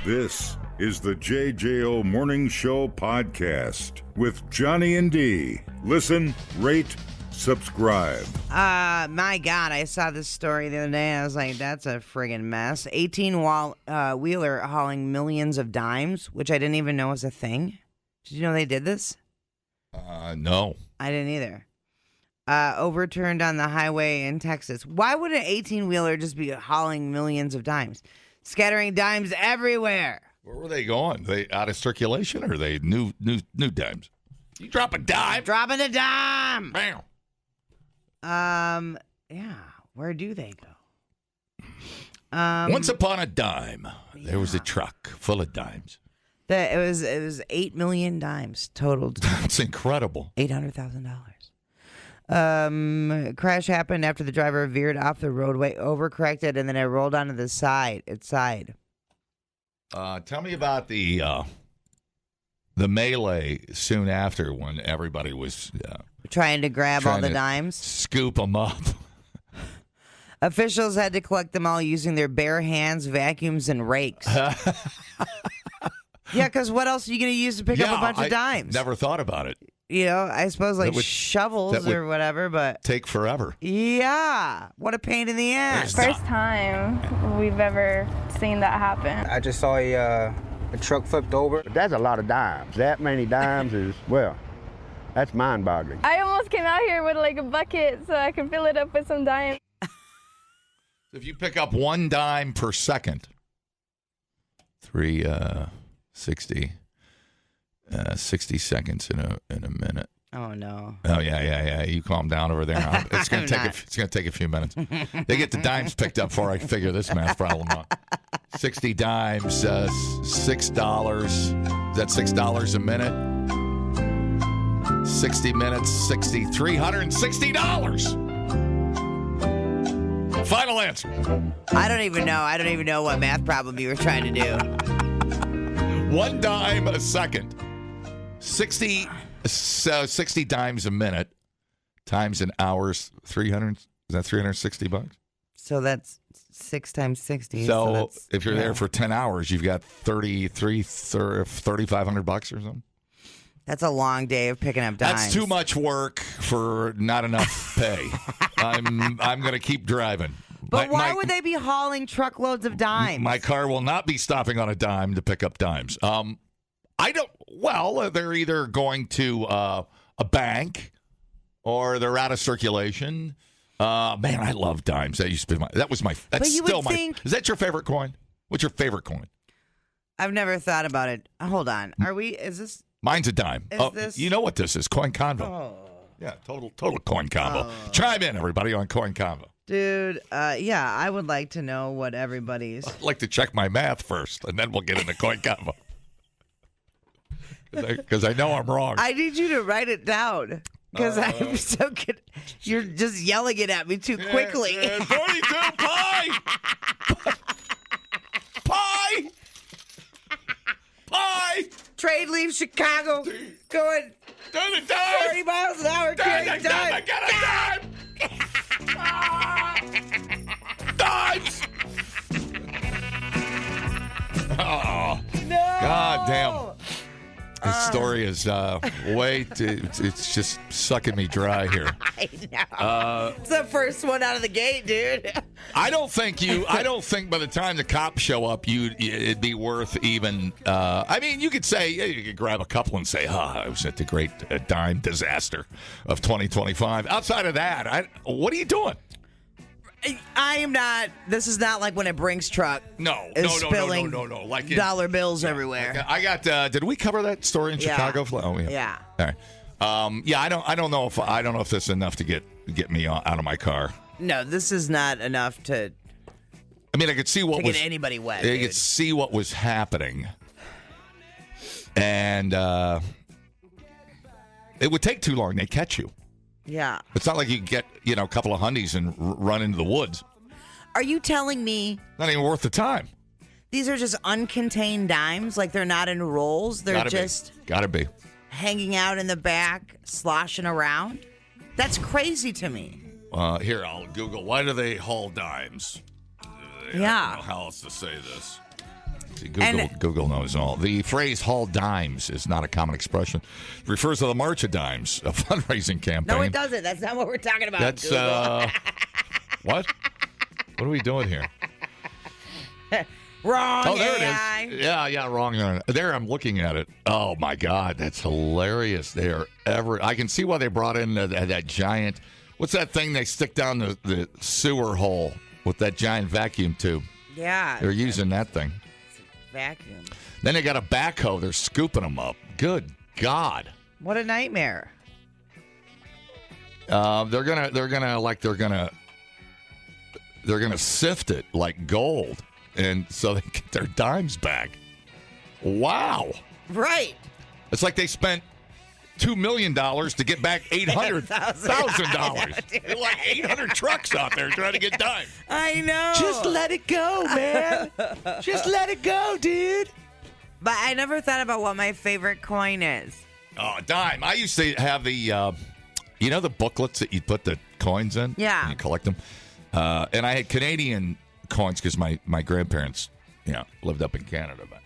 This is the JJO Morning Show podcast with Johnny and D. Listen, rate, subscribe. My God, I saw this story the other day. I was like, that's a friggin' mess. 18-wheeler hauling millions of dimes, which I didn't even know was a thing. Did you know they did this? No. I didn't either. Overturned on the highway in Texas. Why would an 18-wheeler just be hauling millions of dimes? Scattering dimes everywhere. Where were they going? They out of circulation, or are they new dimes? You drop a dime. Dropping a dime. Bam. Yeah. Where do they go? Once upon a dime, there was a truck full of dimes. It was 8 million dimes totaled. That's incredible. $800,000. Crash happened after the driver veered off the roadway, overcorrected, and then it rolled onto the side. Tell me about the melee soon after, when everybody was trying to grab all the dimes. Scoop them up. Officials had to collect them all using their bare hands, vacuums, and rakes. Yeah, because what else are you going to use to pick up a bunch of dimes? Never thought about it. You know, I suppose like shovels or whatever, but take forever. Yeah, what a pain in the ass. First time we've ever seen that happen. I just saw a truck flipped over. That's a lot of dimes. That many dimes is, well, that's mind-boggling. I almost came out here with like a bucket so I could fill it up with some dimes. If you pick up one dime per second, 60 seconds in a minute. Oh no. Oh yeah. You calm down over there. It's gonna take a few minutes. They get the dimes picked up before I figure this math problem out. 60 dimes, $6. Is that $6 a minute? 60 minutes, $360. Final answer. I don't even know what math problem you were trying to do. One dime a second. 60 dimes a minute times an hour's 300. Is that $360? So that's 6 times 60. So if you're there for 10 hours, you've got $3,500 or something. That's a long day of picking up dimes. That's too much work for not enough pay. I'm going to keep driving. But why would they be hauling truckloads of dimes? My car will not be stopping on a dime to pick up dimes. They're either going to a bank or they're out of circulation. Man, I love dimes. That used to be is that your favorite coin? What's your favorite coin? I've never thought about it. Hold on. Is this? Mine's a dime. This? You know what this is? Coin Convo. Oh. Yeah, total coin combo. Chime in, everybody, on Coin Convo. Dude, yeah, I would like to know what everybody's... I'd like to check my math first, and then we'll get into Coin Combo. Because I know I'm wrong. I need you to write it down, because I'm so good. You're just yelling it at me too quickly. 42 pie! Pie! Pie! Trade leave Chicago. Going 30 miles an hour. Carrying dimes. I got a dime! Dimes! Oh, no! God damn. This story is it's just sucking me dry here. I know. It's the first one out of the gate, dude. I don't think by the time the cops show up, it'd be worth even. You could say you could grab a couple and say, I was at the great dime disaster of 2025. Outside of that, what are you doing? I am not. This is not like when a Brinks truck is spilling like dollar bills everywhere. I got. Did we cover that story in Chicago? Oh yeah. Yeah. All right. I don't know if this is enough to get me out of my car. No, this is not enough to. I could see what to get anybody wet. I could see what was happening, and it would take too long. They catch you. Yeah. It's not like you get, a couple of hundies and run into the woods. Are you telling me... Not even worth the time. These are just uncontained dimes? Like they're not in rolls? They're Gotta be. Hanging out in the back, sloshing around? That's crazy to me. Here, I'll Google. Why do they haul dimes? I don't know how else to say this. See, Google knows all. The phrase "haul dimes" is not a common expression. It refers to the March of Dimes, a fundraising campaign. No, it doesn't. That's not what we're talking about. That's what? What are we doing here? Wrong. Oh, there AI. it is. Yeah, wrong. There, I'm looking at it. Oh my God, that's hilarious. They are I can see why they brought in that giant. What's that thing they stick down the sewer hole with that giant vacuum tube? Yeah. They're using that thing. Vacuum. Then they got a backhoe. They're scooping them up. Good God. What a nightmare. They're gonna sift it like gold, and so they get their dimes back. Wow. Right. It's like they spent $2 million to get back $800,000. Like 800 trucks out there trying to get dimes. I know. Just let it go, man. Just let it go, dude. But I never thought about what my favorite coin is. Oh, dime. I used to have the, the booklets that you put the coins in? Yeah. And you collect them. And I had Canadian coins because my grandparents, lived up in Canada. But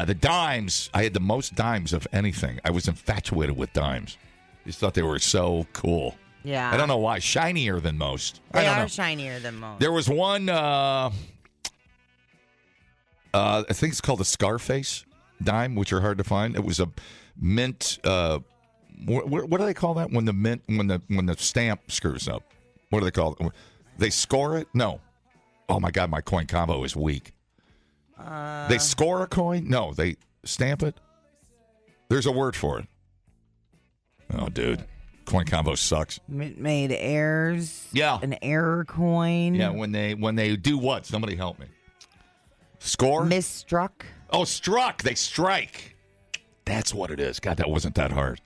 the dimes, I had the most dimes of anything. I was infatuated with dimes. I just thought they were so cool. Yeah. I don't know why. Shinier than most. They I don't are know. shinier than most. There was one, I think it's called a Scarface dime, which are hard to find. It was a mint, what do they call that when the stamp screws up? What do they call it? They score it? No. Oh my God, my coin combo is weak. They score a coin? No, they stamp it. There's a word for it. Oh, dude, coin combo sucks. Made errors. Yeah, an error coin. Yeah, when they do what? Somebody help me. Score? Misstruck. Oh, struck. They strike. That's what it is. God, that wasn't that hard.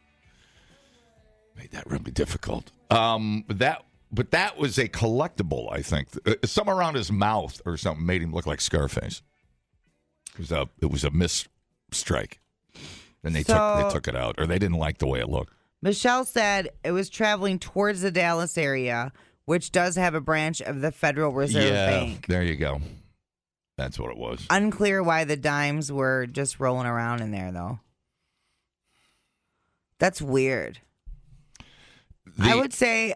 Made that really difficult. But that was a collectible, I think. Something around his mouth or something made him look like Scarface. It was a misstrike. And they took it out, or they didn't like the way it looked. Michelle said it was traveling towards the Dallas area, which does have a branch of the Federal Reserve Bank. There you go. That's what it was. Unclear why the dimes were just rolling around in there, though. That's weird. I would say,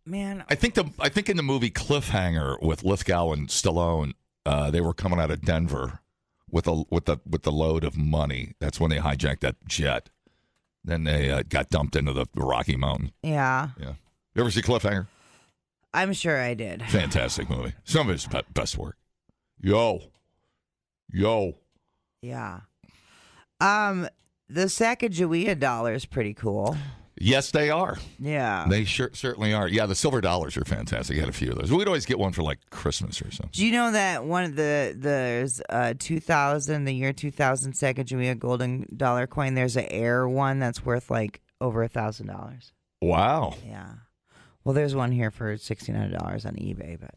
man. I think in the movie Cliffhanger with Lithgow and Stallone, they were coming out of Denver with the load of money. That's when they hijacked that jet. Then they got dumped into the Rocky Mountain. Yeah. Yeah. You ever see Cliffhanger? I'm sure I did. Fantastic movie. Some of his best work. Yo. Yeah. The Sacagawea dollar is pretty cool. Yes, they are. Yeah. They certainly are. Yeah, the silver dollars are fantastic. I had a few of those. We'd always get one for like Christmas or something. Do you know that one of there's 2000, the year 2000 Sacagawea golden dollar coin, there's an air one that's worth like over $1,000. Wow. Yeah. Well, there's one here for $1,600 on eBay, but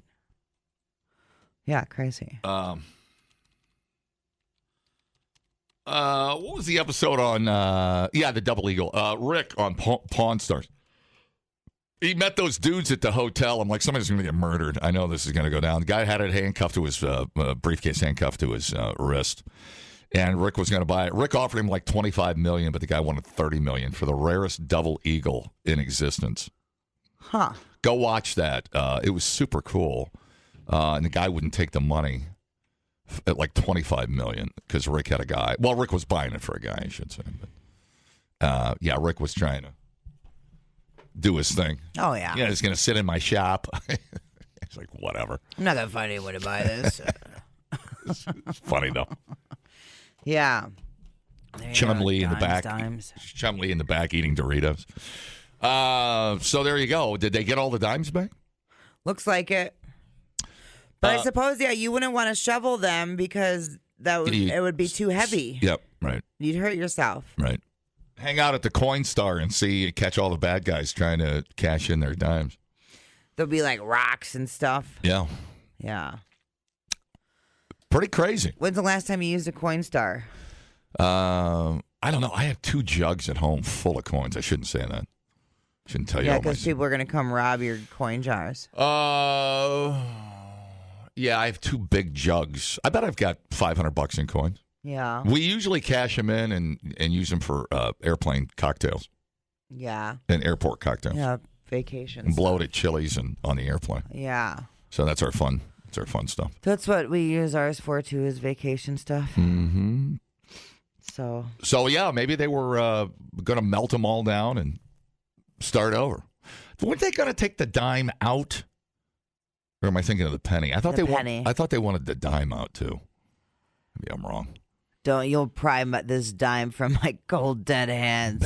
yeah, crazy. What was the episode on? The Double Eagle. Rick on Pawn Stars. He met those dudes at the hotel. I'm like, somebody's going to get murdered. I know this is going to go down. The guy had it handcuffed to his briefcase, handcuffed to his wrist, and Rick was going to buy it. Rick offered him like $25 million, but the guy wanted $30 million for the rarest Double Eagle in existence. Huh? Go watch that. It was super cool, and the guy wouldn't take the money. At like $25 million because Rick had a guy. Well, Rick was buying it for a guy, I should say. But Rick was trying to do his thing. Oh yeah. Yeah, he's going to sit in my shop. It's like whatever. I'm not gonna find anyone to buy this. It's funny though. Yeah. Chum-Lee in the back. Dimes. Chum-Lee in the back eating Doritos. So there you go. Did they get all the dimes back? Looks like it. But I suppose, you wouldn't want to shovel them because it would be too heavy. Yep, right. You'd hurt yourself. Right. Hang out at the Coinstar and catch all the bad guys trying to cash in their dimes. There'll be like rocks and stuff. Yeah. Yeah. Pretty crazy. When's the last time you used a Coinstar? I don't know. I have 2 jugs at home full of coins. I shouldn't say that. Shouldn't tell you. Yeah, because people are going to come rob your coin jars. Yeah, I have 2 big jugs. I bet I've got $500 in coins. Yeah. We usually cash them in and use them for airplane cocktails. Yeah. And airport cocktails. Yeah. Vacation. And blow it at Chili's and on the airplane. Yeah. So that's our fun. It's our fun stuff. That's what we use ours for too, is vacation stuff. Mm-hmm. So yeah, maybe they were going to melt them all down and start over. Weren't they going to take the dime out? Or am I thinking of the penny? I thought penny. I thought they wanted the dime out too. Maybe I'm wrong. You'll pry this dime from my cold dead hands.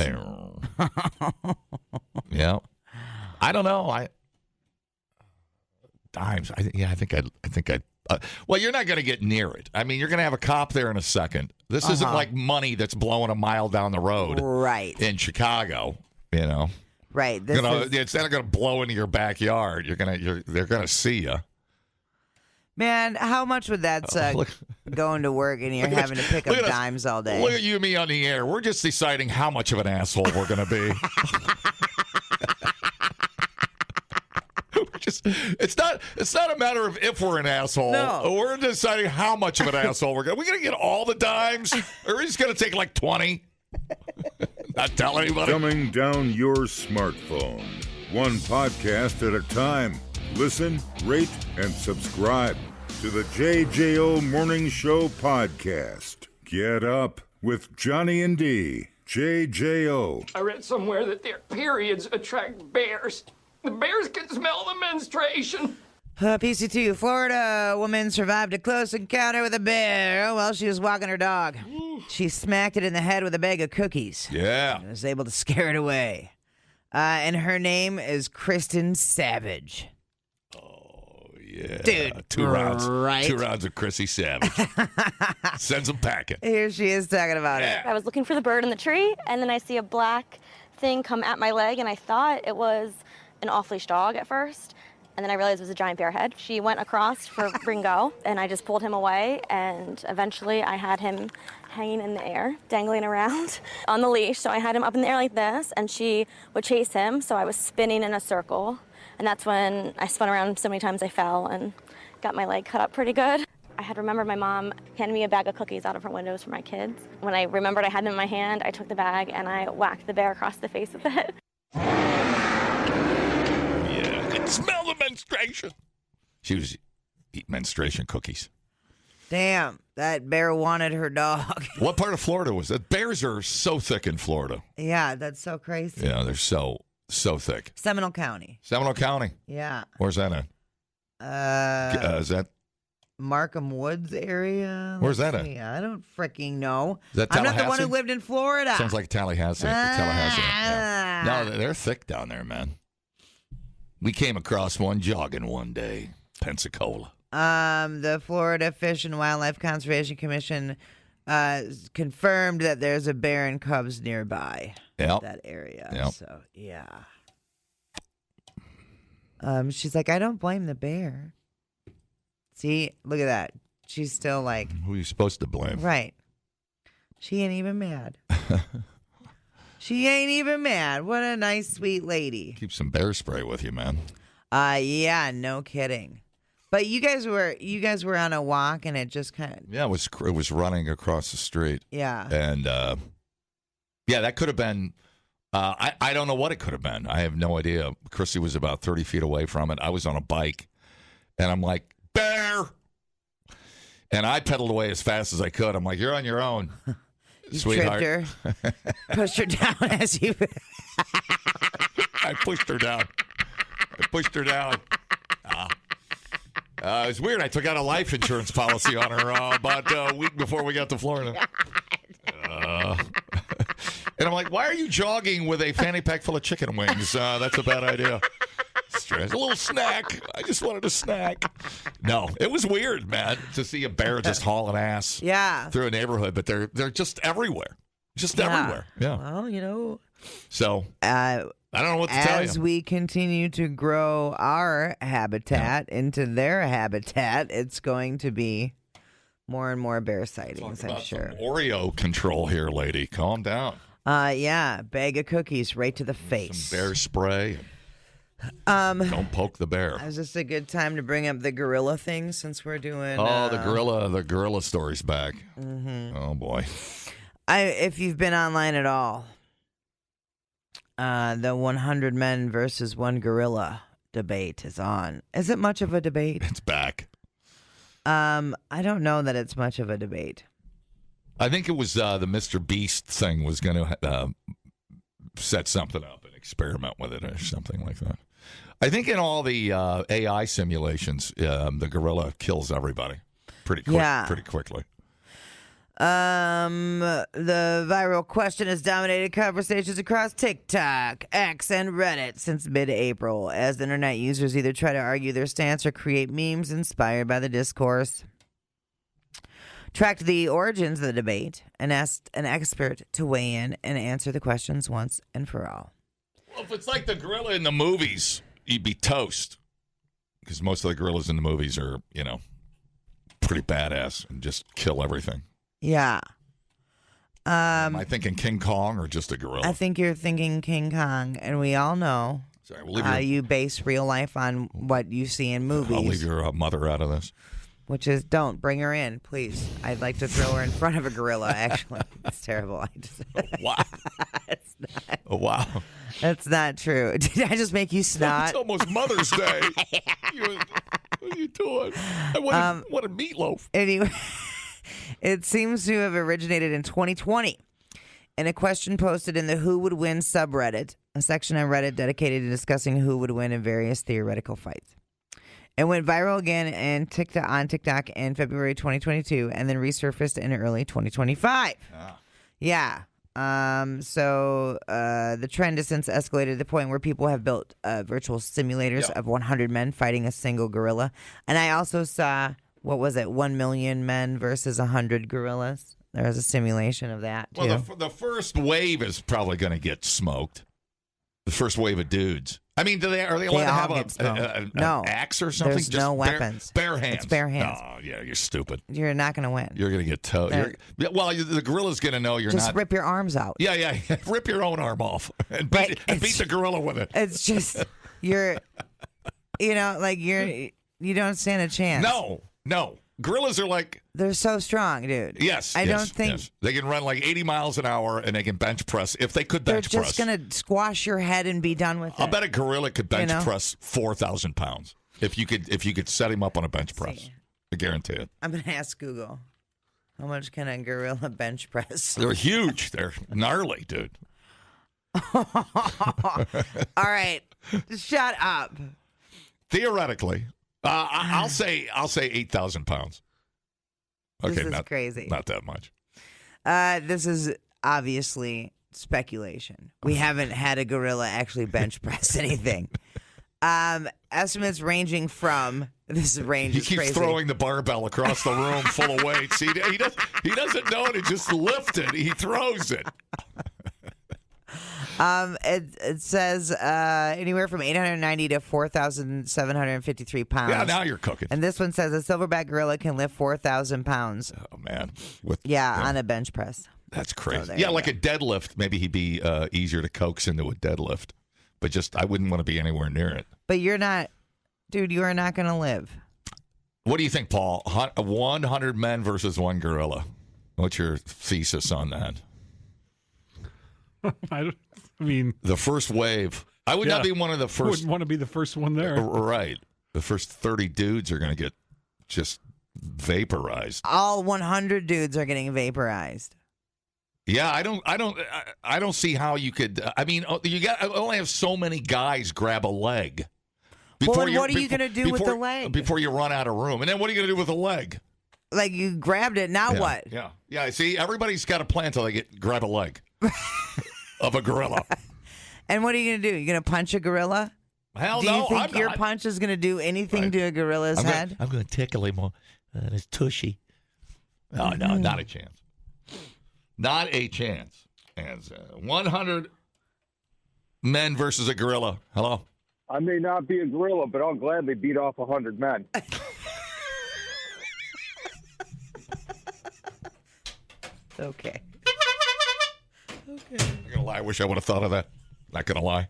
Yeah. I don't know. Dimes. I think I'd. Well, you're not going to get near it. I mean, you're going to have a cop there in a second. This isn't like money that's blowing a mile down the road, right? In Chicago, right. It's not going to blow into your backyard. They're going to see you. Man, how much would that suck? Going to work and you're having to pick up dimes all day. Look at you and me on the air. We're just deciding how much of an asshole we're going to be. It's not a matter of if we're an asshole. No. We're deciding how much of an asshole we're going to. We're going to get all the dimes, or we're just going to take like 20. Not tell anybody. Dumbing down your smartphone. One podcast at a time. Listen, rate, and subscribe to the JJO Morning Show podcast. Get up with Johnny and D. JJO. I read somewhere that their periods attract bears. The bears can smell the menstruation. PC2, Florida woman survived a close encounter with a bear while she was walking her dog. She smacked it in the head with a bag of cookies. Yeah. And was able to scare it away. And her name is Kristen Savage. Oh, yeah. Dude. 2 rounds. Right? 2 rounds of Chrissy Savage. Sends them packing. Here she is talking about it. I was looking for the bird in the tree, and then I see a black thing come at my leg, and I thought it was an off-leash dog at first, and then I realized it was a giant bear head. She went across for Ringo, and I just pulled him away, and eventually I had him hanging in the air, dangling around on the leash. So I had him up in the air like this, and she would chase him, so I was spinning in a circle, and that's when I spun around so many times I fell and got my leg cut up pretty good. I had remembered my mom handed me a bag of cookies out of her windows for my kids. When I remembered I had them in my hand, I took the bag and I whacked the bear across the face with it. Smell the menstruation. She was eating menstruation cookies. Damn, that bear wanted her dog. What part of Florida was that? Bears are so thick in Florida. Yeah, that's so crazy. Yeah, they're so thick. Seminole County. Seminole County. Yeah. Where's that at? Is that Markham Woods area? Where's that at? I don't freaking know. Is that I'm not the Tallahassee? one who lived in Florida. Sounds like Tallahassee. Tallahassee. Yeah. No, they're thick down there, man. We came across one jogging one day, Pensacola. The Florida Fish and Wildlife Conservation Commission confirmed that there's a bear and cubs nearby that area. Yep. So, yeah. She's like, I don't blame the bear. See, look at that. She's still like... Who are you supposed to blame? Right. She ain't even mad. She ain't even mad. What a nice, sweet lady. Keep some bear spray with you, man. Yeah, no kidding. But you guys were on a walk, and it just kind of... Yeah, it was running across the street. Yeah. And, that could have been... I don't know what it could have been. I have no idea. Chrissy was about 30 feet away from it. I was on a bike, and I'm like, bear! And I pedaled away as fast as I could. I'm like, you're on your own, sweetheart. Tripped her, pushed her down as you... I pushed her down. It was weird. I took out a life insurance policy on her about a week before we got to Florida. And I'm like, why are you jogging with a fanny pack full of chicken wings? That's a bad idea. A little snack. I just wanted a snack. No, it was weird, man, to see a bear just hauling ass through a neighborhood, but they're just everywhere. Everywhere. Yeah. Well, So, I don't know what to tell you. As we continue to grow our habitat into their habitat, it's going to be more and more bear sightings, I'm sure. Oreo control here, lady. Calm down. Bag of cookies right to the face. Some bear spray. Don't poke the bear. Is this a good time to bring up the gorilla thing since we're doing? The gorilla story's back. Mm-hmm. Oh boy. If you've been online at all, the 100 men versus one gorilla debate is on. Is it much of a debate? It's back. I don't know that it's much of a debate. I think it was the Mr. Beast thing was going to set something up and experiment with it or something like that. I think in all the AI simulations, the gorilla kills everybody pretty quickly. The viral question has dominated conversations across TikTok, X, and Reddit since mid-April, as internet users either try to argue their stance or create memes inspired by the discourse. Tracked the origins of the debate and asked an expert to weigh in and answer the questions once and for all. Well, if it's like the gorilla in the movies, you'd be toast. Because most of the gorillas in the movies are, pretty badass and just kill everything. Yeah. Am I thinking King Kong or just a gorilla? I think you're thinking King Kong, and we all know you base real life on what you see in movies. I'll leave your mother out of this. Which is, don't bring her in, please. I'd like to throw her in front of a gorilla, actually. It's terrible. Wow. It's not. Oh, wow. That's not true. Did I just make you snot? It's almost Mother's Day. What are you doing? I wanted meatloaf. Anyway, it seems to have originated in 2020 in a question posted in the Who Would Win subreddit, a section on Reddit dedicated to discussing who would win in various theoretical fights. It went viral again on TikTok in February 2022 and then resurfaced in early 2025. Yeah. So the trend has since escalated to the point where people have built virtual simulators of 100 men fighting a single gorilla. And I also saw, 1 million men versus 100 gorillas. There was a simulation of that, too. Well, the first wave is probably going to get smoked. The first wave of dudes. I mean, are they allowed to have an axe or something? There's just no weapons. Bare hands. It's bare hands. Oh, yeah, you're stupid. You're not going to win. You're going to get towed. Well, the gorilla's going to know you're just not. Just rip your arms out. Yeah. Rip your own arm off and beat the gorilla with it. It's just, you don't stand a chance. No. Gorillas are like... They're so strong, dude. Yes. I don't think... Yes. They can run like 80 miles an hour and they can bench press. If they could bench press... They're just going to squash your head and be done with it. I'll bet a gorilla could bench press 4,000 pounds. If you could set him up on a bench press. I guarantee it. I'm going to ask Google. How much can a gorilla bench press? They're huge. They're gnarly, dude. All right. Shut up. Theoretically... I'll say 8,000 pounds. Okay, this is crazy. Not that much. This is obviously speculation. We haven't had a gorilla actually bench press anything. Estimates ranging from range. He keeps throwing the barbell across the room full of weights. He doesn't know to just lift it. He throws it. It says anywhere from 890 to 4,753 pounds. Yeah, now you're cooking. And this one says a silverback gorilla can lift 4,000 pounds. Oh, man. On a bench press. That's crazy. A deadlift. Maybe he'd be easier to coax into a deadlift. But I wouldn't want to be anywhere near it. But you're not, dude, you are not going to live. What do you think, Paul? 100 men versus one gorilla. What's your thesis on that? I mean, the first wave. I would not be one of the first. I wouldn't want to be the first one there. Right. The first 30 dudes are going to get just vaporized. All 100 dudes are getting vaporized. Yeah, I don't see how you could. I mean, you only have so many guys grab a leg. What are you going to do with the leg? Before you run out of room. And then what are you going to do with the leg? Like, you grabbed it, now what? Yeah, see, everybody's got a plan until they grab a leg of a gorilla. And what are you going to do? You're going to punch a gorilla? Hell no, no. Do you think your punch is going to do anything to a gorilla's head? I'm going to tickle him on his tushy. No, not a chance. Not a chance. And 100 men versus a gorilla. Hello? I may not be a gorilla, but I'll gladly beat off 100 men. Okay. I'm going to lie. I wish I would have thought of that. Not going to lie.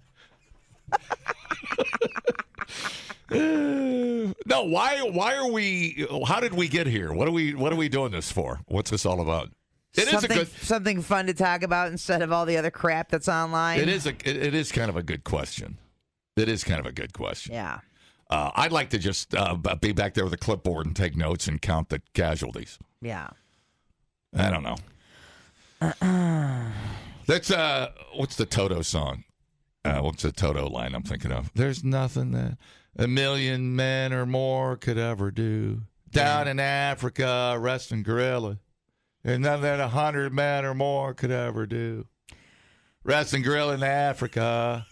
No, why are we? How did we get here? What are we doing this for? What's this all about? Something fun to talk about instead of all the other crap that's online. It is kind of a good question. It is kind of a good question. Yeah. I'd like to just be back there with a clipboard and take notes and count the casualties. Yeah. I don't know. That's what's the Toto song? What's the Toto line I'm thinking of? There's nothing that 1,000,000 men or more could ever do. Down in Africa, resting gorilla. There's nothing that 100 men or more could ever do. Resting gorilla in Africa.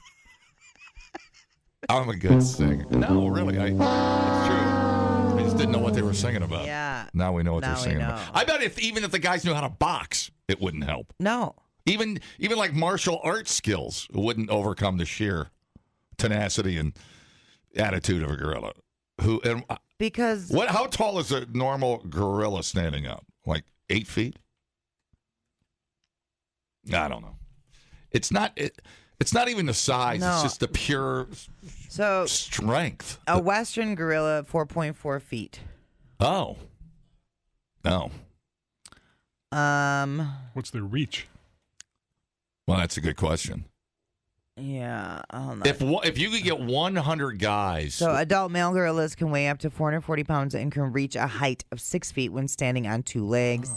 I'm a good singer. No, really, it's true. I just didn't know what they were singing about. Yeah. Now we know what they're singing about. I bet even if the guys knew how to box, it wouldn't help. No. Even like martial arts skills wouldn't overcome the sheer tenacity and attitude of a gorilla. How tall is a normal gorilla standing up? Like 8 feet? I don't know. It's not even the size. No. It's just the pure strength. A Western gorilla, 4.4 feet. Oh. No. What's their reach? Well, that's a good question. Yeah, I don't know. If you could get 100 guys. So adult male gorillas can weigh up to 440 pounds and can reach a height of 6 feet when standing on two legs.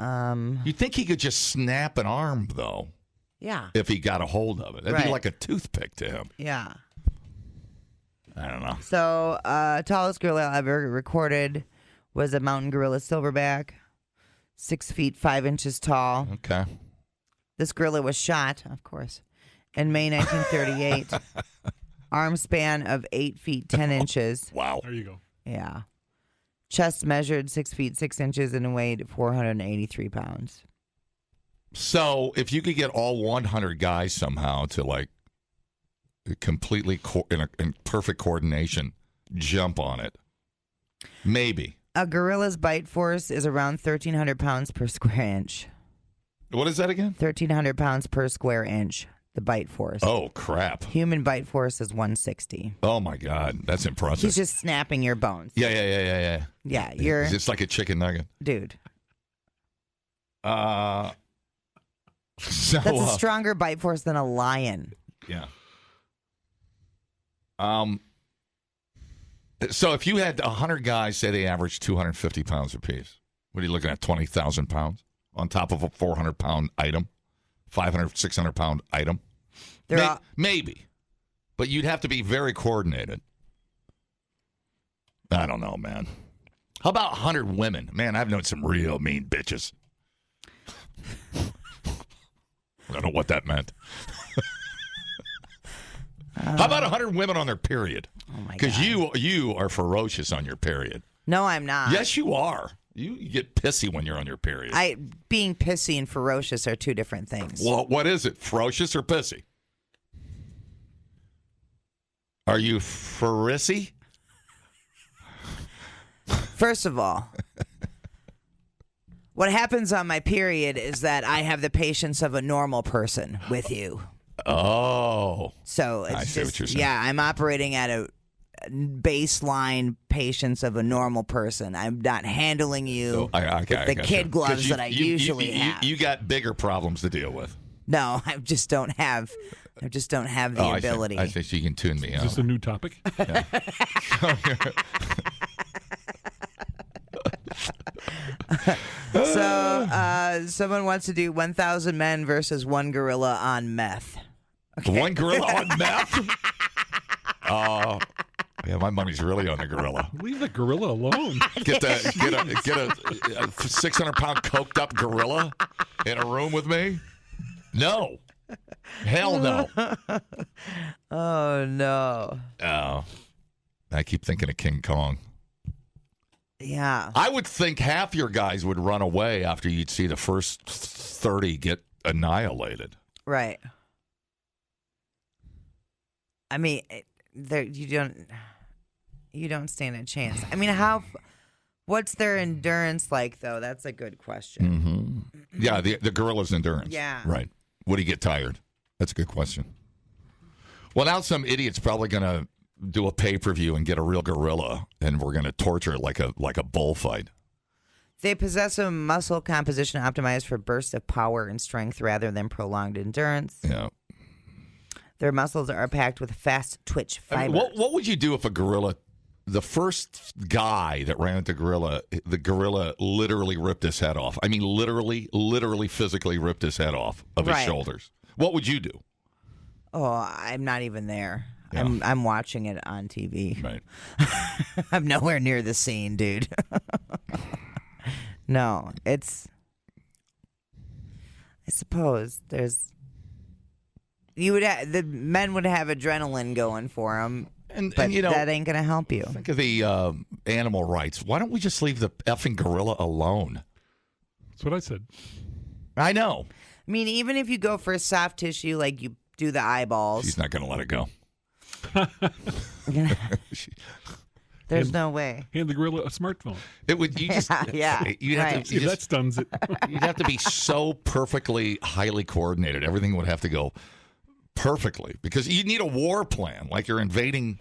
You'd think he could just snap an arm, though. Yeah. If he got a hold of it. That'd be like a toothpick to him. Yeah. I don't know. So tallest gorilla ever recorded was a mountain gorilla silverback, 6 feet 5 inches tall. Okay. This gorilla was shot, of course, in May 1938. Arm span of 8 feet 10 inches. Wow. There you go. Yeah. Chest measured 6 feet 6 inches and weighed 483 pounds. So if you could get all 100 guys somehow to like completely in perfect coordination jump on it, maybe. A gorilla's bite force is around 1,300 pounds per square inch. What is that again? 1,300 pounds per square inch, the bite force. Oh, crap. Human bite force is 160. Oh, my God. That's impressive. He's just snapping your bones. Yeah. Yeah, you're... It's like a chicken nugget. Dude. So, that's a stronger bite force than a lion. Yeah. So if you had 100 guys, say they average 250 pounds apiece, what are you looking at, 20,000 pounds on top of a 400-pound item, 500, 600-pound item? Maybe. But you'd have to be very coordinated. I don't know, man. How about 100 women? Man, I've known some real mean bitches. I don't know what that meant. How about 100 women on their period? Oh, my God. Because you are ferocious on your period. No, I'm not. Yes, you are. You get pissy when you're on your period. Being pissy and ferocious are two different things. Well, what is it, ferocious or pissy? Are you ferissy? First of all, what happens on my period is that I have the patience of a normal person with you. Oh. So it's I see what you're saying. Yeah, I'm operating at a baseline patience of a normal person. I'm not handling you with the kid gloves that I usually have. You got bigger problems to deal with. No, I just don't have the ability. I think you can tune me out. Is this a new topic? Yeah. So, someone wants to do 1,000 men versus one gorilla on meth. Okay. One gorilla on meth? Yeah, my money's really on the gorilla. Leave the gorilla alone. Get a 600-pound coked up gorilla in a room with me? No. Hell no. Oh, no. Oh. I keep thinking of King Kong. Yeah. I would think half your guys would run away after you'd see the first 30 get annihilated. Right. I mean, you don't stand a chance. I mean, what's their endurance like, though? That's a good question. Mm-hmm. Yeah, the gorilla's endurance. Yeah. Right. Would he get tired? That's a good question. Well, now some idiot's probably going to do a pay-per-view and get a real gorilla, and we're going to torture it like a bullfight. They possess a muscle composition optimized for bursts of power and strength rather than prolonged endurance. Yeah. Their muscles are packed with fast twitch fibers. I mean, what would you do if a gorilla, the first guy that ran into the gorilla literally ripped his head off? I mean, literally physically ripped his head off of his shoulders. What would you do? Oh, I'm not even there. Yeah. I'm watching it on TV. Right. I'm nowhere near the scene, dude. No, it's. I suppose there's. The men would have adrenaline going for them, but you know, that ain't gonna help you. Think of the animal rights. Why don't we just leave the effing gorilla alone? That's what I said. I know. I mean, even if you go for soft tissue, like you do the eyeballs, She's not going to let it go. There's no way. Hand the gorilla a smartphone. It would. You just. You'd have right. to. That stuns it. You'd have to be so perfectly highly coordinated. Everything would have to go perfectly because you need a war plan, like you're invading,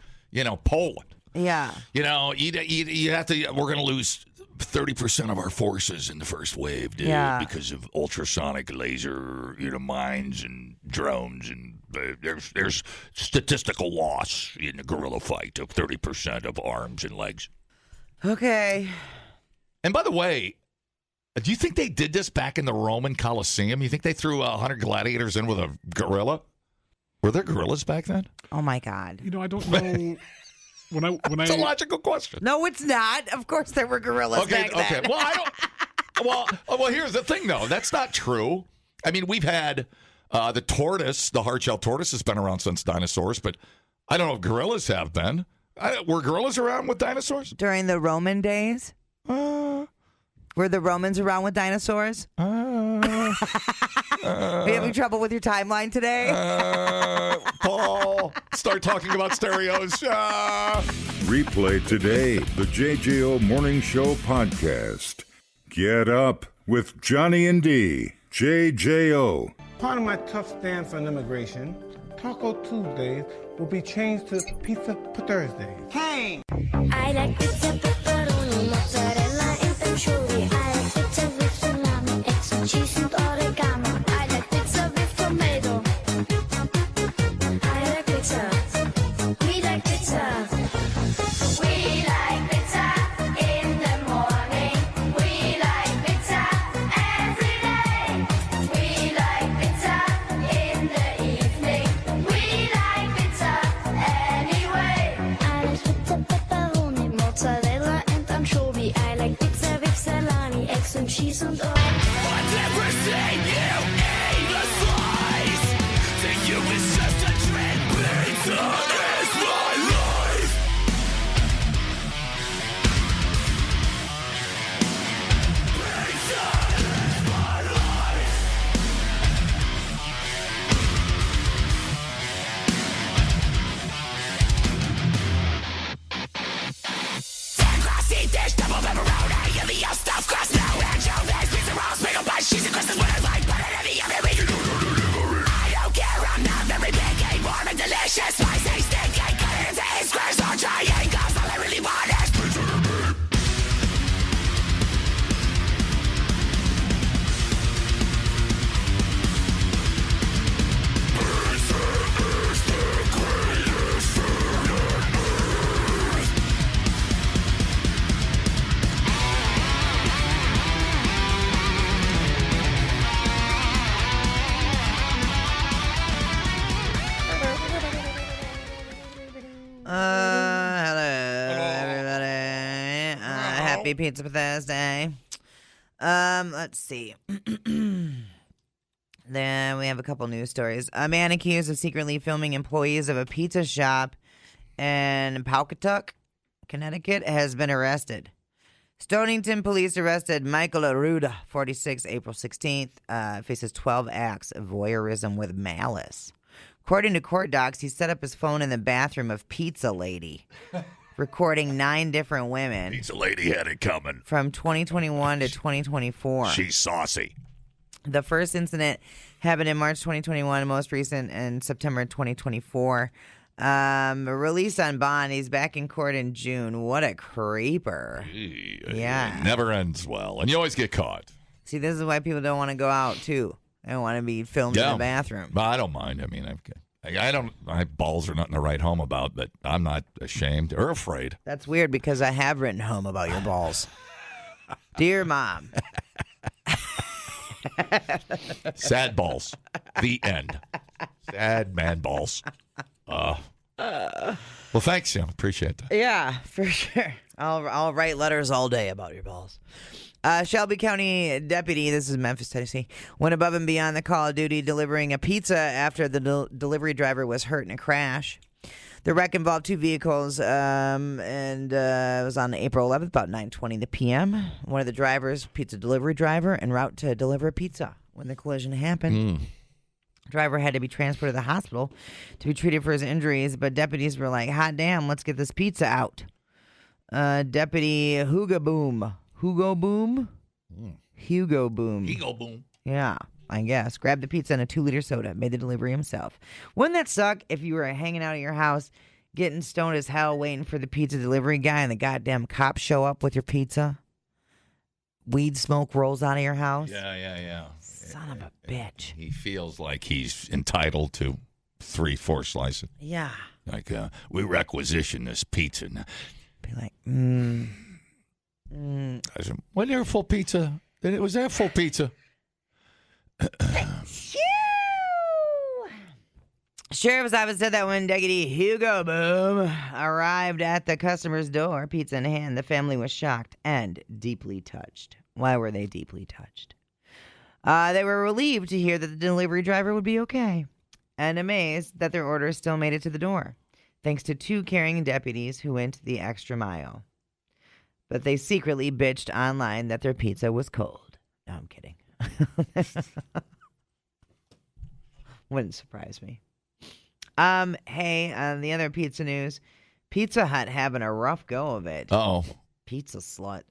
Poland. Yeah. You have to. We're going to lose 30% of our forces in the first wave, dude, because of ultrasonic laser, mines and drones, and there's statistical loss in the guerrilla fight of 30% of arms and legs. Okay. And by the way, do you think they did this back in the Roman Colosseum? You think they threw 100 gladiators in with a gorilla? Were there gorillas back then? Oh my God. I don't know. It's a logical question. No, it's not. Of course, there were gorillas back then. Okay. Well, I don't. Well, here's the thing, though. That's not true. I mean, we've had the tortoise, the hard-shelled tortoise, has been around since dinosaurs, but I don't know if gorillas have been. Were gorillas around with dinosaurs during the Roman days? Were the Romans around with dinosaurs? Are you having trouble with your timeline today? Paul, start talking about stereos. Replay today the JJO Morning Show podcast. Get up with Johnny and D. JJO. Part of my tough stance on immigration, Taco Tuesdays will be changed to Pizza Pthursday. Hey! I like pizza, pepperoni, mozzarella, and anchovy. I like pizza with salami, extra cheese, and oregano. I like pizza with tomato. I like pizza. We like pizza. We like pizza in the morning. We like pizza every day. We like pizza in the evening. We like pizza anyway. I like pizza, pepperoni, mozzarella, and anchovy. I like pizza with salami, eggs and cheese and oil. I've never seen you eat a slice. To you it's just a drink. Pizza is my life. Pizza is my life. Ten glass deep dish, double pepperoni, and the stuffed crust, no anchovies, pizza rolls, bagel bites, cheese and crusts is what I like, but it in the oven, we can do. I don't care, I'm not very picky, warm and delicious, spicy, stinky, cut it into 8 squares or triangles, all I really want is pizza to me. Hello, everybody. Happy Pizza Thursday. Let's see. Then we have a couple news stories. A man accused of secretly filming employees of a pizza shop in Pawcatuck, Connecticut, has been arrested. Stonington police arrested Michael Aruda, 46, April 16th. Faces 12 acts of voyeurism with malice. According to court docs, he set up his phone in the bathroom of Pizza Lady, recording 9 different women. Pizza Lady had it coming. From 2021 to 2024. She's saucy. The first incident happened in March 2021, most recent in September 2024. Released on bond. He's back in court in June. What a creeper. Yeah. It never ends well. And you always get caught. See, this is why people don't want to go out, too. They don't want to be filmed in the bathroom. But I don't mind. I mean, my balls are nothing to write home about, but I'm not ashamed or afraid. That's weird because I have written home about your balls. Dear Mom. Sad balls. The end. Sad man balls. Well, thanks, Jim. Appreciate that. Yeah, for sure. I'll write letters all day about your balls. Shelby County deputy, this is Memphis, Tennessee, went above and beyond the call of duty delivering a pizza after the delivery driver was hurt in a crash. The wreck involved two vehicles, and it was on April 11th, about 9:20 p.m. One of the drivers, pizza delivery driver, en route to deliver a pizza when the collision happened. Driver had to be transported to the hospital to be treated for his injuries, but deputies were like, hot damn, let's get this pizza out. Deputy Hugo Boom. Yeah, I guess. Grabbed the pizza and a 2-liter soda. Made the delivery himself. Wouldn't that suck if you were hanging out at your house, getting stoned as hell, waiting for the pizza delivery guy, and the goddamn cops show up with your pizza? Weed smoke rolls out of your house? Yeah. Son of a bitch. He feels like he's entitled to 3-4 slices. Yeah. Like, we requisition this pizza. Be like, I said, was there a full pizza? Was there a full pizza? Sheriff's office said that when Deputy Hugo Boom arrived at the customer's door, pizza in hand, the family was shocked and deeply touched. Why were they deeply touched? They were relieved to hear that the delivery driver would be okay and amazed that their order still made it to the door, thanks to 2 caring deputies who went the extra mile. But they secretly bitched online that their pizza was cold. No, I'm kidding. Wouldn't surprise me. Hey, on the other pizza news, Pizza Hut having a rough go of it. Uh-oh. Pizza slut.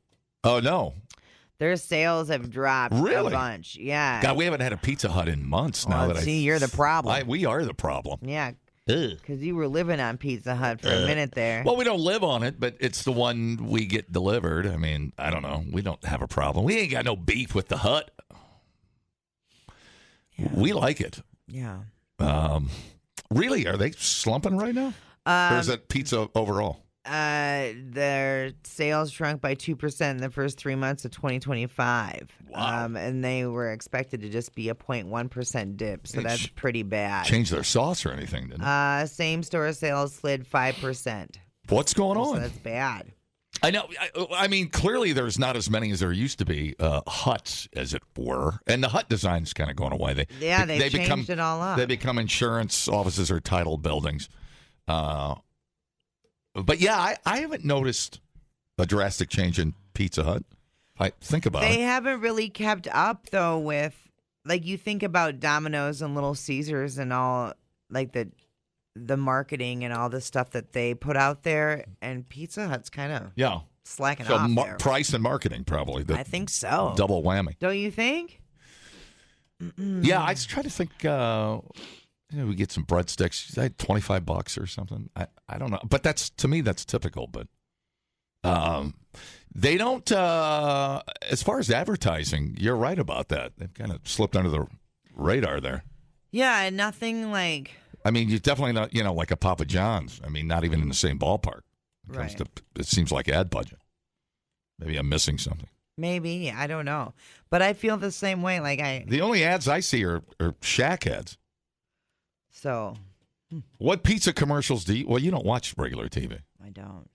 Oh, no. Their sales have dropped a bunch. Yeah. God, we haven't had a Pizza Hut in months now. You're the problem. We are the problem. Yeah. Because you were living on Pizza Hut for a minute there. Well, we don't live on it, but it's the one we get delivered. I mean, I don't know. We don't have a problem. We ain't got no beef with the Hut. Yeah. We like it. Yeah. Really? Are they slumping right now? Or is it pizza overall? Their sales shrunk by 2% in the first 3 months of 2025. Wow. And they were expected to just be a 0.1% dip, so that's pretty bad. Change their sauce or anything, didn't it? Same store sales slid 5%. What's going on? So that's bad. I know. I mean, clearly there's not as many as there used to be Huts, as it were. And the Hut design's kind of going away. They changed it all up. They become insurance offices or title buildings. But yeah, I haven't noticed a drastic change in Pizza Hut. I think about it. They haven't really kept up, though, with, like, you think about Domino's and Little Caesars and all, like, the marketing and all the stuff that they put out there, and Pizza Hut's kind of slacking off there. Price and marketing, probably. I think so. Double whammy. Don't you think? Yeah, I just try to think... we get some breadsticks. $25 or something. I don't know, but to me that's typical. But they don't. As far as advertising, you're right about that. They've kind of slipped under the radar there. Yeah, nothing like. I mean, you're definitely not. Like a Papa John's. I mean, not even in the same ballpark. Right. It seems like ad budget. Maybe I'm missing something. Maybe I don't know, but I feel the same way. The only ads I see are Shack ads. So, what pizza commercials do you? Well, you don't watch regular TV. I don't.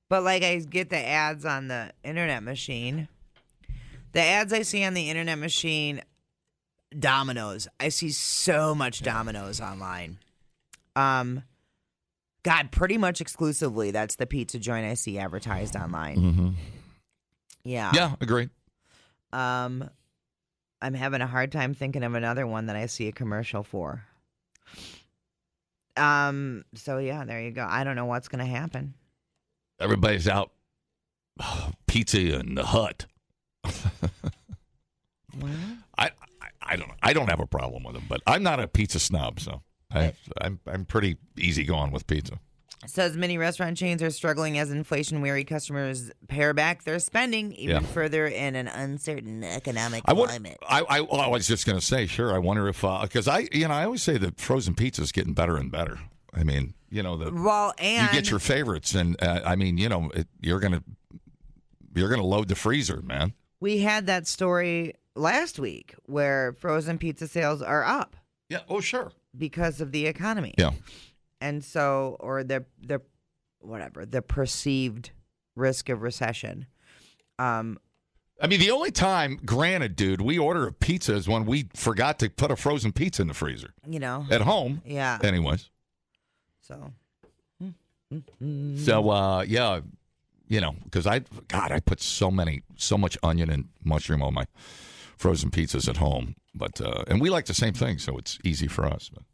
But I get the ads on the internet machine. The ads I see on the internet machine, Domino's. I see so much Domino's online. God, pretty much exclusively, that's the pizza joint I see advertised online. Mm-hmm. Yeah. Yeah, agreed. I'm having a hard time thinking of another one that I see a commercial for. So yeah, there you go. I don't know what's going to happen. Everybody's out pizza in the Hut. Well, I don't know. I don't have a problem with them, but I'm not a pizza snob, so I'm pretty easy going with pizza. Says many restaurant chains are struggling as inflation-weary customers pare back their spending even further in an uncertain economic climate. I was just going to say, sure. I wonder if because I always say that frozen pizza is getting better and better. I mean, and you get your favorites, and you're gonna load the freezer, man. We had that story last week where frozen pizza sales are up. Yeah. Oh, sure. Because of the economy. Yeah. And so, or the perceived risk of recession. I mean, the only time, granted, dude, we order a pizza is when we forgot to put a frozen pizza in the freezer. At home. Yeah. Anyways. So. Yeah, because I put so much onion and mushroom on my frozen pizzas at home. But and we like the same thing, so it's easy for us. But,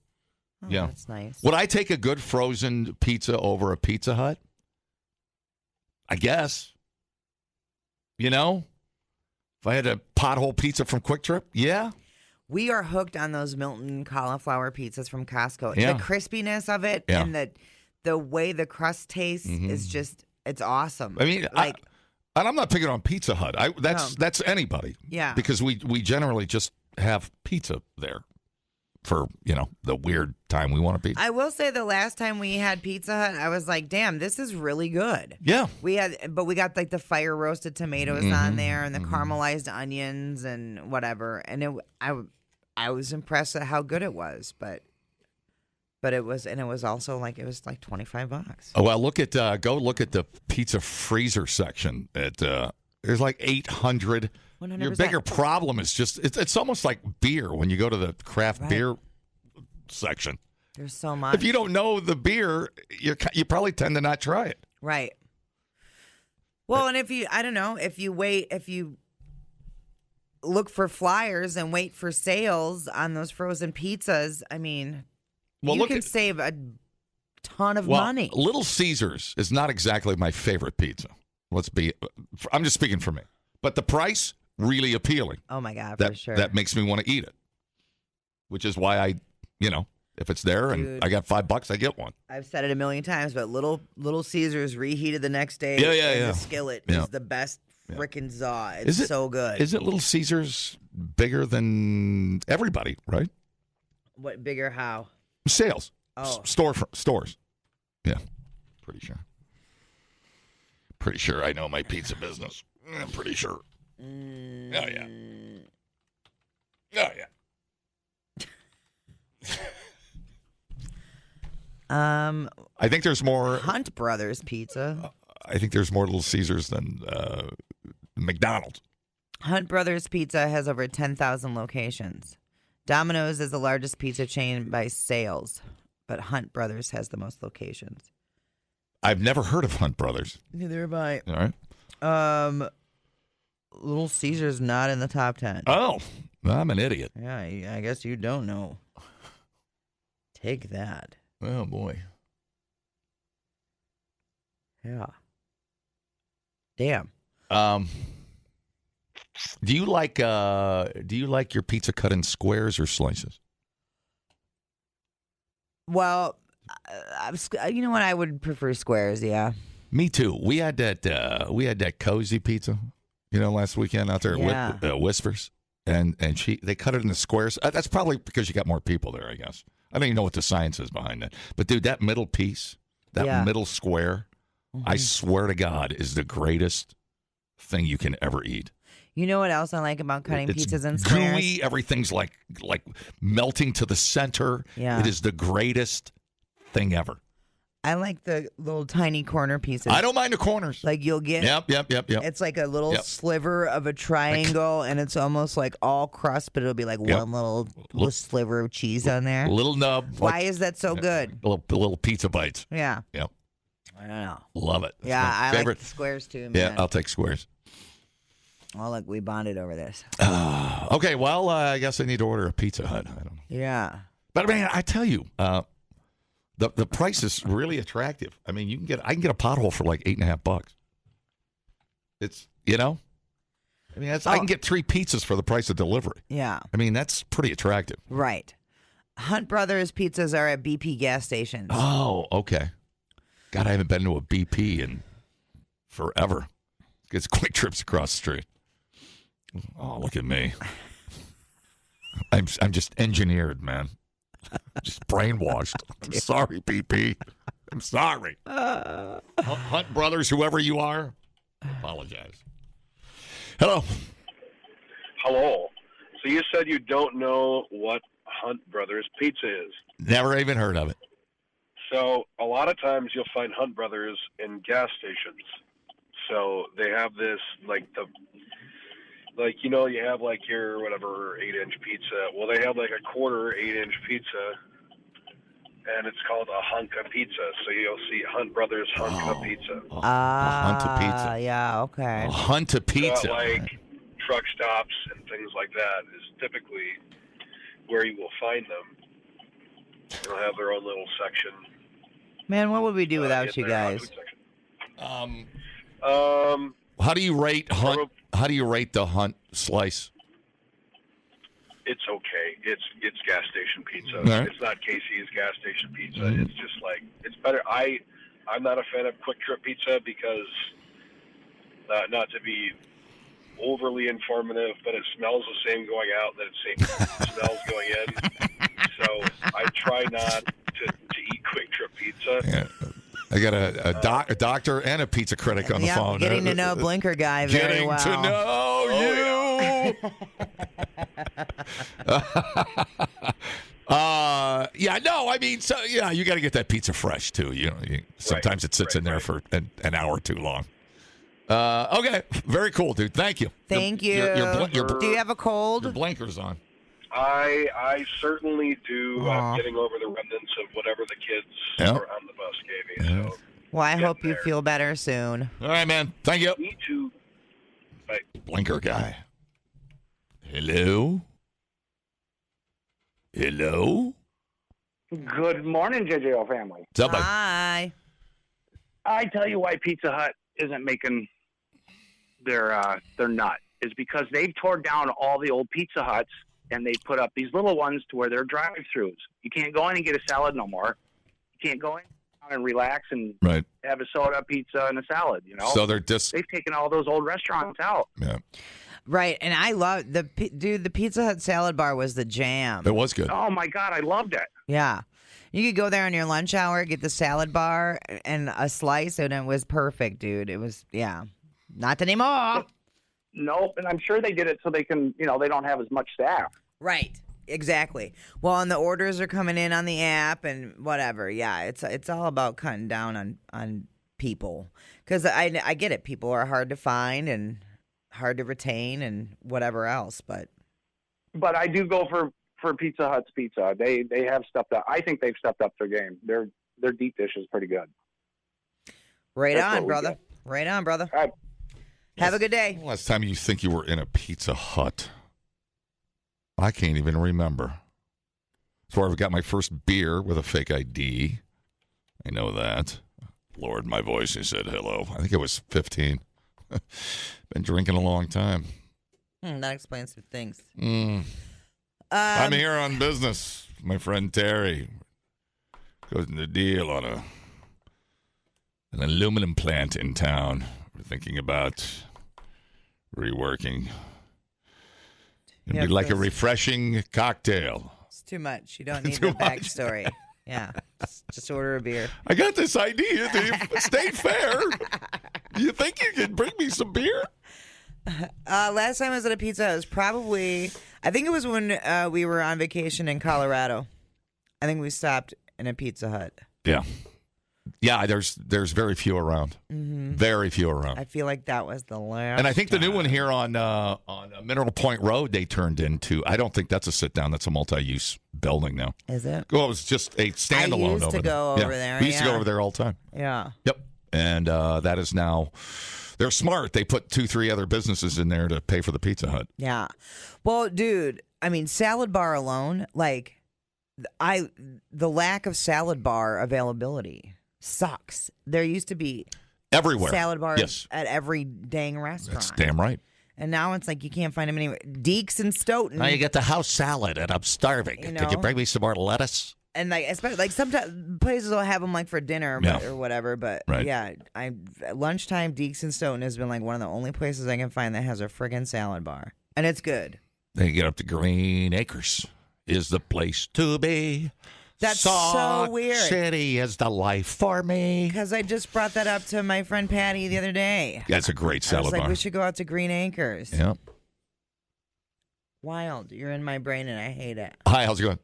yeah, that's nice. Would I take a good frozen pizza over a Pizza Hut? I guess. If I had a pothole pizza from Quick Trip, yeah. We are hooked on those Milton cauliflower pizzas from Costco. Yeah. The crispiness of it and the way the crust tastes is just, it's awesome. I mean, and I'm not picking on Pizza Hut. That's anybody. Yeah. Because we generally just have pizza there for, the weird time we want to be. I will say the last time we had Pizza Hut, I was like, damn, this is really good. Yeah. We got like the fire roasted tomatoes on there and the caramelized onions and whatever. And I was impressed at how good it was, but it was also like, it was like $25. Oh, well, go look at the pizza freezer section there's like 800. 100%. Your bigger problem is just it's almost like beer when you go to the craft beer section. There's so much. If you don't know the beer, you probably tend to not try it. Right. Well, and if you look for flyers and wait for sales on those frozen pizzas, I mean, you can save a ton of money. Little Caesars is not exactly my favorite pizza. I'm just speaking for me. But the price, really appealing. Oh, my God, for sure. That makes me want to eat it, which is why I, if it's there and I got $5, I get one. I've said it a million times, but Little Caesars reheated the next day. The skillet is the best freaking zaw. It's so good. Is it Little Caesars bigger than everybody, right? What, bigger how? Sales. Oh. Stores. Yeah, pretty sure. Pretty sure I know my pizza business. I'm pretty sure. Oh, yeah. Oh, yeah. I think there's more. Hunt Brothers Pizza. I think there's more Little Caesars than McDonald's. Hunt Brothers Pizza has over 10,000 locations. Domino's is the largest pizza chain by sales, but Hunt Brothers has the most locations. I've never heard of Hunt Brothers. Neither have I. All right. Little Caesars not in the top 10. Oh, I'm an idiot. Yeah, I guess you don't know. Take that. Oh boy. Yeah. Damn. Do you like your pizza cut in squares or slices? Well, you know what? I would prefer squares. Yeah. Me too. We had that cozy pizza, last weekend out there at Whispers, and they cut it in the squares. That's probably because you got more people there, I guess. I don't even know what the science is behind that. But dude, that middle piece, middle square, I swear to God, is the greatest thing you can ever eat. You know what else I like about cutting It's pizzas in squares? Gooey. Everything's like melting to the center. Yeah. It is the greatest thing ever. I like the little tiny corner pieces. I don't mind the corners. Like you'll get. Yep. It's like a little sliver of a triangle, and it's almost like all crust, but it'll be like one little sliver of cheese on there. Little nub. Why is that so good? Little pizza bites. Yeah. Yep. I don't know. Love it. Yeah, I favorite. like the squares too, man. Yeah, I'll take squares. Oh, look, we bonded over this. Okay, well, I guess I need to order a Pizza Hut. I don't know. Yeah. But, man, I tell you, the price is really attractive. I mean, I can get a pothole for like $8.50. It's, I mean, I can get 3 pizzas for the price of delivery. Yeah. I mean, that's pretty attractive. Right. Hunt Brothers pizzas are at BP gas stations. Oh, okay. God, I haven't been to a BP in forever. Gets quick trips across the street. Oh, look at me. I'm just engineered, man. Just brainwashed. I'm sorry, BP. I'm sorry. Hunt Brothers, whoever you are, I apologize. Hello. Hello. So you said you don't know what Hunt Brothers Pizza is. Never even heard of it. So a lot of times you'll find Hunt Brothers in gas stations. So they have this, you have like your whatever 8-inch pizza. Well, they have like a quarter 8-inch pizza, and it's called a hunka pizza. So you'll see Hunt Brothers hunka pizza. Hunta pizza. Yeah, okay. Hunta pizza. So, like truck stops and things like that is typically where you will find them. They'll have their own little section. Man, what would we do without you guys? How do you rate Hunt? How do you rate the Hunt slice? It's okay. It's gas station pizza. Right. It's not Casey's gas station pizza. It's just like it's better. I'm not a fan of quick trip pizza because not to be overly informative, but it smells the same going out that it smells going in. So I try not to eat quick trip pizza. Yeah. I got a doctor and a pizza critic on the phone. Getting to know Blinker Guy very well. Getting to know you. You got to get that pizza fresh too. Sometimes it sits in there for an hour too long. Okay, very cool, dude. Thank you. Thank you. Do you have a cold? Your blinkers on. I certainly do. I'm getting over the remnants of whatever the kids on the bus gave me. So. Well, I hope you feel better soon. All right, man. Thank you. Me too. Bye. Blinker guy. Hello? Hello? Good morning, JJO family. What's up, buddy? Hi. I tell you why Pizza Hut isn't making their nut is because they've torn down all the old Pizza Huts and they put up these little ones to where they're drive-thrus. You can't go in and get a salad no more. You can't go in and relax and have a soda, pizza, and a salad. So they've taken all those old restaurants out. Yeah. Right, and I love the Pizza Hut salad bar was the jam. It was good. Oh my God, I loved it. Yeah. You could go there on your lunch hour, get the salad bar and a slice, and it was perfect, dude. It was, not anymore. Nope, and I'm sure they did it so they can, they don't have as much staff. Right, exactly. Well, and the orders are coming in on the app and whatever. Yeah, it's all about cutting down on people. Because I get it. People are hard to find and hard to retain and whatever else, but I do go for Pizza Hut's pizza. They have stepped up. I think they've stepped up their game. Their deep dish is pretty good. Right That's on, brother. Right on, brother. All right. Have a good day. Last time you think you were in a Pizza Hut? I can't even remember. That's where I've got my first beer with a fake ID. I know that. Lowered my voice and said hello. I think it was 15. Been drinking a long time. That explains some things. I'm here on business. My friend Terry closing the deal on an aluminum plant in town. We're thinking about reworking. It'd be like a refreshing cocktail. It's too much. You don't need the backstory. Yeah. Just order a beer. I got this idea to stay fair. You think you can bring me some beer? Last time I was at a pizza Hut, it was probably, I think it was when we were on vacation in Colorado. I think we stopped in a Pizza Hut. Yeah. Yeah, there's very few around. Mm-hmm. Very few around. I feel like that was the last. And I think the new one here on Mineral Point Road they turned into. I don't think that's a sit down. That's a multi-use building now. Is it? Well, it was just a standalone. I used to go over there. We used to go over there all the time. Yeah. Yep. And that is now. They're smart. They put 2-3 other businesses in there to pay for the Pizza Hut. Yeah. Well, dude, I mean, salad bar alone, like, the lack of salad bar availability sucks. There used to be everywhere salad bars yes. at every dang restaurant. That's damn right. And now it's like you can't find them anywhere. Deeks and Stoughton. Now you get the house salad, and I'm starving. You know? Could you bring me some more lettuce? And like, especially like sometimes places will have them like for dinner or whatever. But yeah, lunchtime Deeks and Stoughton has been like one of the only places I can find that has a friggin' salad bar, and it's good. Then you get up to Green Acres is the place to be. That's Sauk so weird. City is the life for me. Because I just brought that up to my friend Patty the other day. That's a great salad I was like, bar. we should go out to Green Acres. Yep. Wild. You're in my brain and I hate it. Hi, how's it going?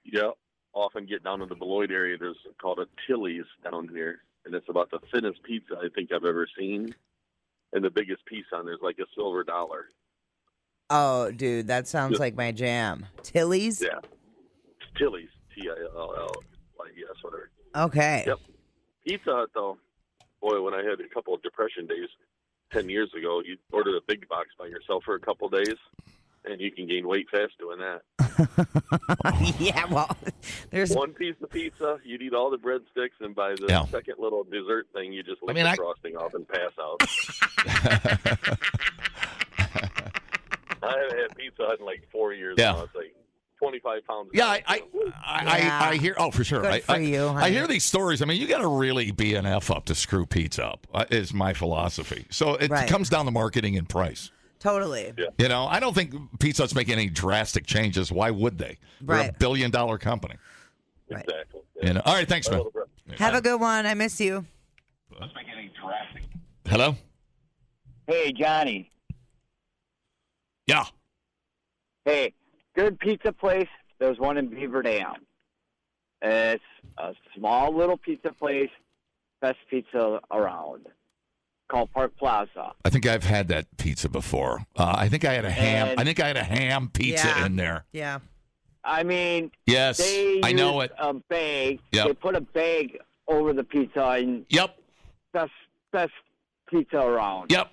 Yeah, often get down in the Beloit area. There's called a Tilly's down here, and it's about the thinnest pizza I think I've ever seen. And the biggest piece on there's like a silver dollar. Oh, dude, that sounds like my jam. Tilly's? Yeah. Tilly's, T-I-L-L-Y-E-S, whatever. Okay. Yep. Pizza Hut, though, boy, when I had a couple of depression days 10 years ago, you order a big box by yourself for a couple of days, and you can gain weight fast doing that. Yeah, well, there's one piece of pizza, you'd eat all the breadsticks, and by the second little dessert thing, you just lick the frosting off and pass out. I haven't had Pizza Hut in like 4 years now. It's like 25 pounds. Yeah, I hear. Oh, for sure. Good for you, I hear these stories. I mean, you got to really be an F up to screw pizza up. Is my philosophy. So it comes down to marketing and price. Totally. Yeah. You know, I don't think Pizza Hut's making any drastic changes. Why would they? They're a $1 billion company. Right. Exactly. You know? All right, thanks, man. Have a good one. I miss you. Let's make any drastic. Hello? Hey, Johnny. Yeah. Hey, good pizza place. There's one in Beaver Dam. It's a small little pizza place. Best pizza around. Called Park Plaza. I think I've had that pizza before. I think I had a ham. I think I had a ham pizza in there. Yeah. I mean, yes, I know it. A bag. Yep. They put a bag over the pizza. And best pizza around. Yep.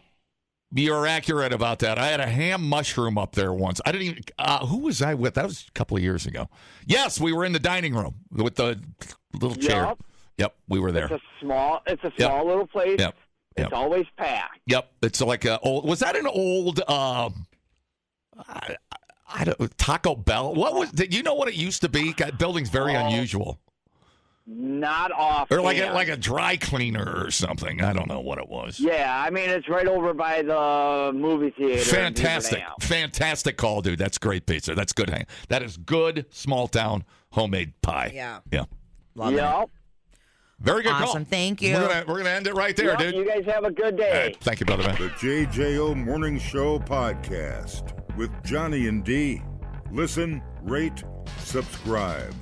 You're accurate about that. I had a ham mushroom up there once. I didn't even. Who was I with? That was a couple of years ago. Yes, we were in the dining room with the little chair. Yep, we were there. It's a small little place. Yep. It's always packed. Yep. It's like a old. Was that an old? I don't. Taco Bell. What was? You know what it used to be? That building's very unusual. Not off. Or like a dry cleaner or something. I don't know what it was. Yeah, I mean it's right over by the movie theater. Fantastic call, dude. That's great pizza. That's good. That is good small town homemade pie. Yeah. Love it. Very good call. Awesome. Thank you. We're gonna end it right there, dude. You guys have a good day. All right. Thank you, brother man. The JJO Morning Show podcast with Johnny and D. Listen, rate, subscribe.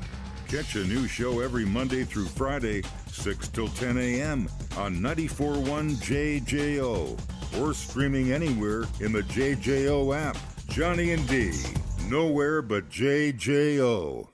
Catch a new show every Monday through Friday, 6 till 10 a.m. on 94.1 JJO or streaming anywhere in the JJO app. Johnny and D, nowhere but JJO.